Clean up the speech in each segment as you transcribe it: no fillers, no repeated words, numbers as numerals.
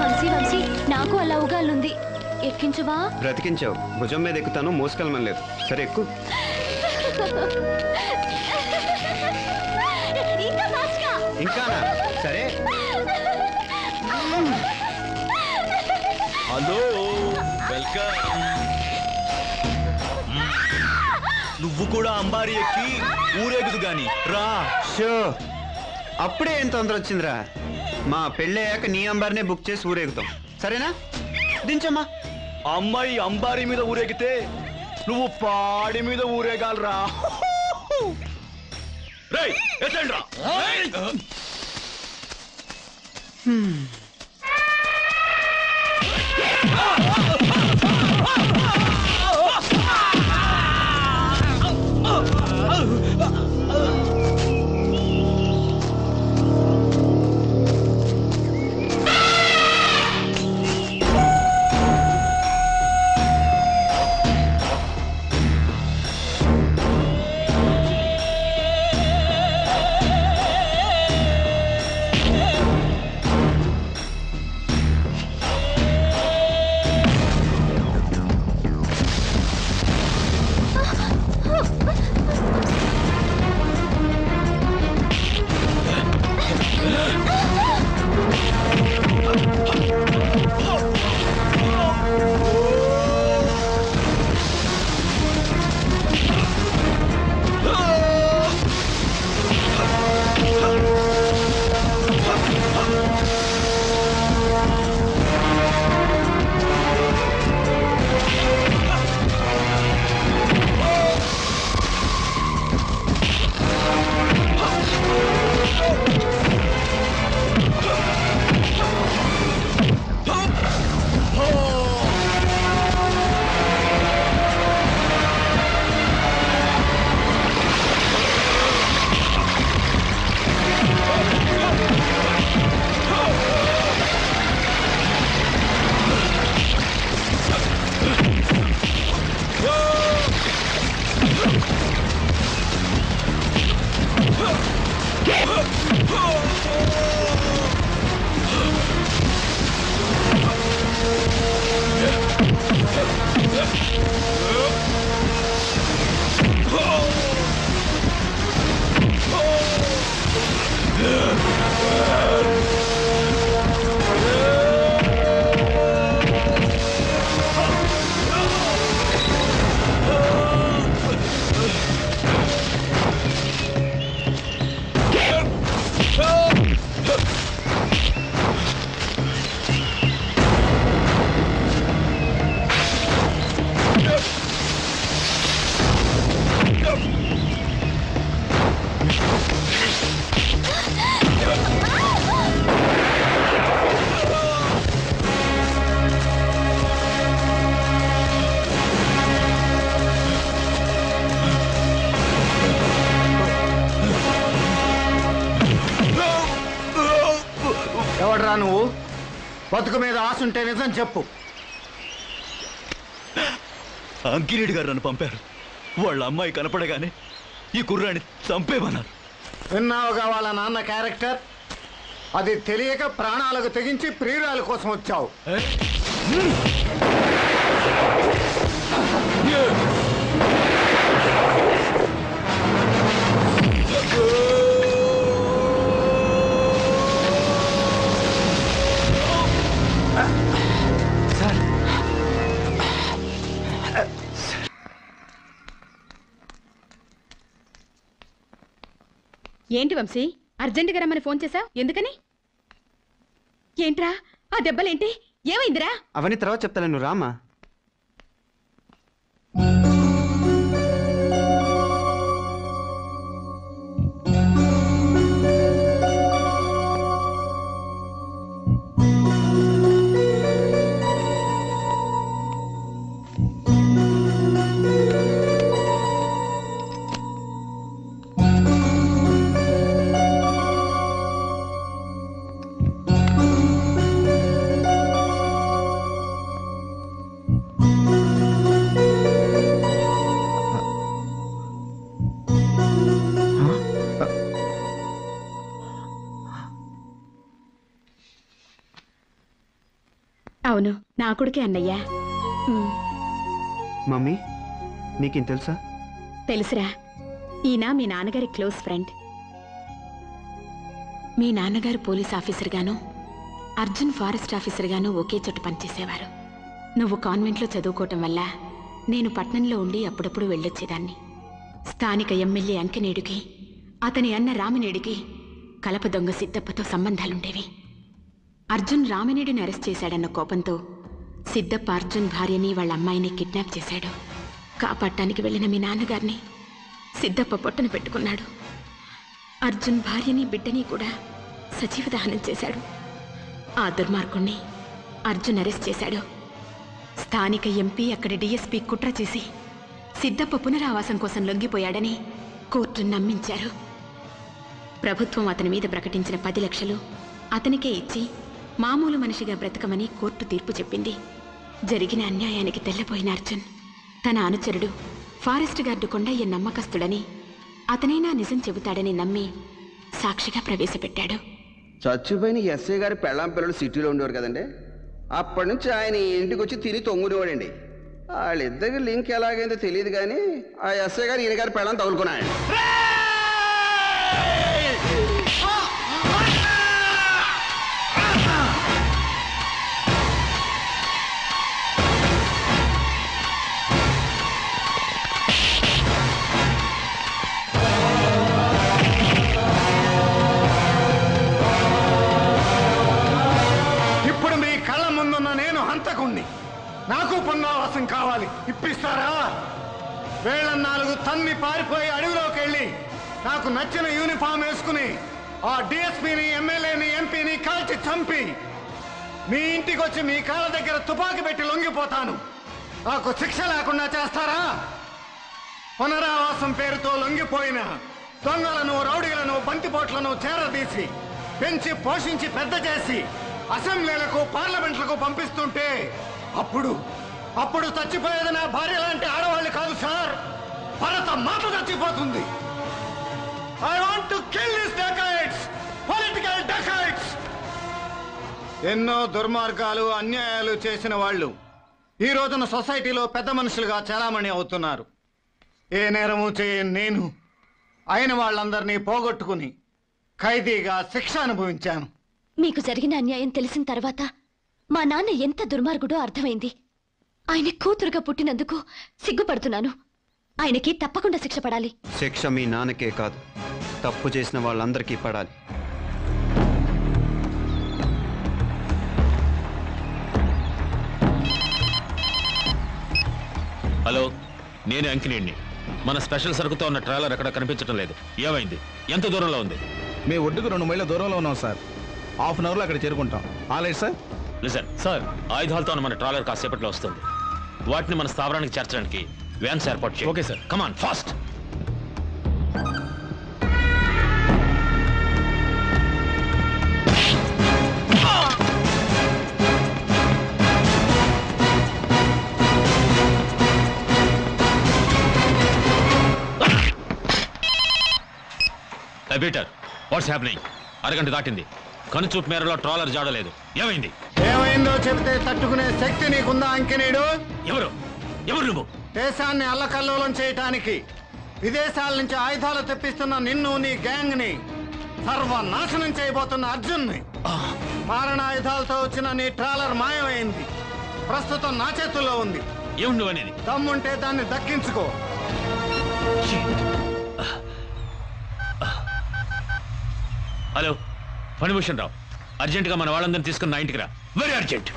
వంశీ వంశీ నాకు అలా ఉగాలుంది, ఎక్కించవా? బ్రతికించావు, భుజం మీద ఎక్కుతాను, మోసుకెళ్ళమని లేదు. సరే ఎక్కు. ఇంకానా? సరే. Hello, welcome. నువ్వు కూడా అంబారి ఎక్కి ఊరేగుదు గాని రా. షో, అప్పుడే ఏం తొందర వచ్చిందిరా? మా పెళ్ళయ్యాక నీ అంబారినే బుక్ చేసి ఊరేగుతాం, సరేనా? దించమ్మా. అమ్మాయి అంబారి మీద ఊరేగితే నువ్వు పాడి మీద ఊరేగాలరా. రేయ్, ఎత్తండ్రా. ఎవడ్రా నువ్వు? బతుకు మీద ఆశుంటే నిజం చెప్పు. అంకిరెడ్డి గారు నన్ను పంపారు. వాళ్ళ అమ్మాయి కనపడగానే ఈ కుర్రాన్ని చంపేమన్నారు. విన్నావుగా వాళ్ళ నాన్న క్యారెక్టర్? అది తెలియక ప్రాణాలకు తెగించి ప్రియురాల కోసం వచ్చావు. ఏంటి వంశీ, అర్జెంటుగా రమ్మని ఫోన్ చేశావు? ఎందుకని? ఏంట్రా ఆ దెబ్బలేంటి? ఏమైందిరా? అవన్నీ తర్వాత చెప్తాను, నువ్వు రామా. అవును, నా కొడుకే అన్నయ్య. మమ్మీ నీకేం తెలుసా? తెలుసురా, ఈయన మీ నాన్నగారి క్లోజ్ ఫ్రెండ్. మీ నాన్నగారు పోలీస్ ఆఫీసర్ గాను, అర్జున్ ఫారెస్ట్ ఆఫీసర్ గాను ఒకే చోట పనిచేసేవారు. నువ్వు కాన్వెంట్లో చదువుకోవటం వల్ల నేను పట్నంలో ఉండి అప్పుడప్పుడు వెళ్ళొచ్చేదాన్ని. స్థానిక ఎమ్మెల్యే అంకనేడుకి, అతని అన్న రామినేడికి కలప దొంగ సిద్ధప్పతో సంబంధాలుండేవి. అర్జున్ రామినేడిని అరెస్ట్ చేశాడన్న కోపంతో సిద్ధప్ప అర్జున్ భార్యని వాళ్ళ అమ్మాయిని కిడ్నాప్ చేశాడు. కాపాడటానికి వెళ్ళిన మీ నాన్నగారిని సిద్ధప్ప పొట్టను పెట్టుకున్నాడు. అర్జున్ భార్యని బిడ్డని కూడా సజీవ దహనం చేశాడు. ఆ దుర్మార్గుణ్ణి అర్జున్ అరెస్ట్ చేశాడు. స్థానిక ఎంపీ, అక్కడి డిఎస్పీ కుట్ర చేసి సిద్ధప్ప పునరావాసం కోసం లొంగిపోయాడని కోర్టు నమ్మించారు. ప్రభుత్వం అతని మీద ప్రకటించిన 10 లక్షలు అతనికే ఇచ్చి మామూలు మనిషిగా బ్రతకమని కోర్టు తీర్పు చెప్పింది. జరిగిన అన్యాయానికి తెల్లపోయిన అర్జున్ తన అనుచరుడు ఫారెస్ట్ గార్డు కొండయ్య నమ్మకస్తుడని, అతనైనా నిజం చెబుతాడని నమ్మి సాక్షిగా ప్రవేశపెట్టాడు. చచ్చిపోయిన ఎస్ఐ గారి పెళ్ళాం పిల్లలు సిటీలో ఉండేవారు కదండి. అప్పటి నుంచి ఆయన ఇంటికి వచ్చి తిని తొంగునేవాడండి. వాళ్ళిద్దరికి లింక్ ఎలాగైందో తెలియదు కానీ ఆ ఎస్ఐ గారు ఈయన గారి పెళ్ళాం తగులుకున్నాడు. ఇప్పుడు మీ కళ్ళ ముందున్న నేను హంతకుణ్ణి. నాకు పునరావాసం కావాలి, ఇప్పిస్తారా? వేళ్ళ 4 తన్ని పారిపోయి అడవిలోకి వెళ్ళి నాకు నచ్చిన యూనిఫామ్ వేసుకుని ఆ డిఎస్పీని, ఎమ్మెల్యేని, ఎంపీని కాల్చి చంపి మీ ఇంటికి వచ్చి మీ కాళ్ళ దగ్గర తుపాకీ పెట్టి లొంగిపోతాను. నాకు శిక్ష లేకుండా చేస్తారా? పునరావాసం పేరుతో లొంగిపోయిన దొంగలను, రౌడీలను, బంతిపోట్లను చేరదీసి పెంచి పోషించి పెద్ద చేసి అసెంబ్లీలకు, పార్లమెంట్లకు పంపిస్తుంటే అప్పుడు చచ్చిపోయేది నా భార్య లాంటి ఆడవాళ్ళు కాదు సార్, భరత మాత చచ్చిపోతుంది. I want to kill this dacoits, political dacoits. ఎన్నో దుర్మార్గాలు, అన్యాయాలు చేసిన వాళ్ళు ఈ రోజున సొసైటీలో పెద్ద మనుషులుగా చాలామంది అవుతున్నారు. ఏ నేరము చేయని నేను అయిన వాళ్ళందరినీ పోగొట్టుకుని ఖైదీగా శిక్ష అనుభవించాను. మీకు జరిగిన అన్యాయం తెలిసిన తర్వాత మా నాన్న ఎంత దుర్మార్గుడో అర్థమైంది. ఆయన కూతురుగా పుట్టినందుకు సిగ్గుపడుతున్నాను. ఆయనకి తప్పకుండా శిక్ష పడాలి. శిక్ష మీ నాన్నకే కాదు, తప్పు చేసిన వాళ్ళందరికీ పడాలి. హలో, నేను అంకినేడిని. మన స్పెషల్ సరుకుతో ఉన్న ట్రాలర్ ఎక్కడ కనిపించడం లేదు. ఏమైంది? ఎంత దూరంలో ఉంది? మీ ఒడ్డుకు 2 మైళ్ళ దూరంలో ఉన్నాం సార్. హాఫ్ అన్ అవర్లో అక్కడ చేరుకుంటాం. Alright sir. లిసన్ సార్, ఆయుధాలతో ఉన్న మన ట్రాలర్ కాసేపట్లో వస్తుంది. వాటిని మన స్థావరానికి చేర్చడానికి వ్యాన్స్ ఏర్పాటు చేయండి. Okay sir. Come on fast. Peter, what's happening? అరగంట దాటింది. కనుచూపు మేరలో ట్రాలర్ జాడలేదు. ఏమైంది? ఏమైందో చెబితే తట్టుకునే శక్తి నీకుందా అంకినీడు? ఎవరు నువ్వు? దేశాన్ని అల్లకల్లోలం చేయటానికి విదేశాల నుంచి ఆయుధాలు తెప్పిస్తున్న నిన్ను, నీ గ్యాంగ్ ని సర్వనాశనం చేయబోతున్న అర్జున్ని. మారణాయుధాలతో వచ్చిన నీ ట్రాలర్ మాయమైంది. ప్రస్తుతం నా చేతుల్లో ఉంది. ఏమి నువ్వు అనేది? దమ్ముంటే దాన్ని దక్కించుకో. హలో, ఫణిభూషణ్ రావు, అర్జెంటుగా మన వాళ్ళందరినీ తీసుకుని నా ఇంటికి రా. Very urgent.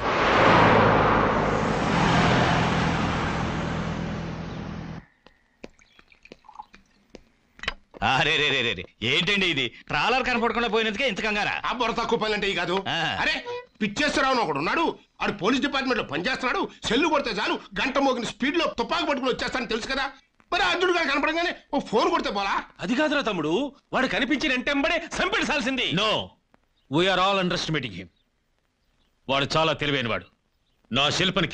అరే రే రే రే, ఏంటండి ఇది? ట్రాలర్ కనపడకుండా పోయినందుకే ఇంత కంగారా? ఆ బొర తక్కువ పనులంటే కాదు. అరే పిచ్చేశ్వరరావు ఒకడు ఉన్నాడు, ఆడు పోలీస్ డిపార్ట్మెంట్ లో పనిచేస్తున్నాడు. సెల్లు కొడితే చాలు గంట మోగిన స్పీడ్ లో తుపాకు పట్టుకుని వచ్చేస్తానని తెలుసు కదా. మరి అర్జునుడు గారు కనపడగానే ఓ ఫోన్ కొడితే పోలా? అది కాదురా తమ్ముడు, వాడు కనిపించిన వెంటనే సంపెడసాల్సింది. No, we are all underestimating him. వాడు చాలా తెలివైన వాడు. నా శిల్పని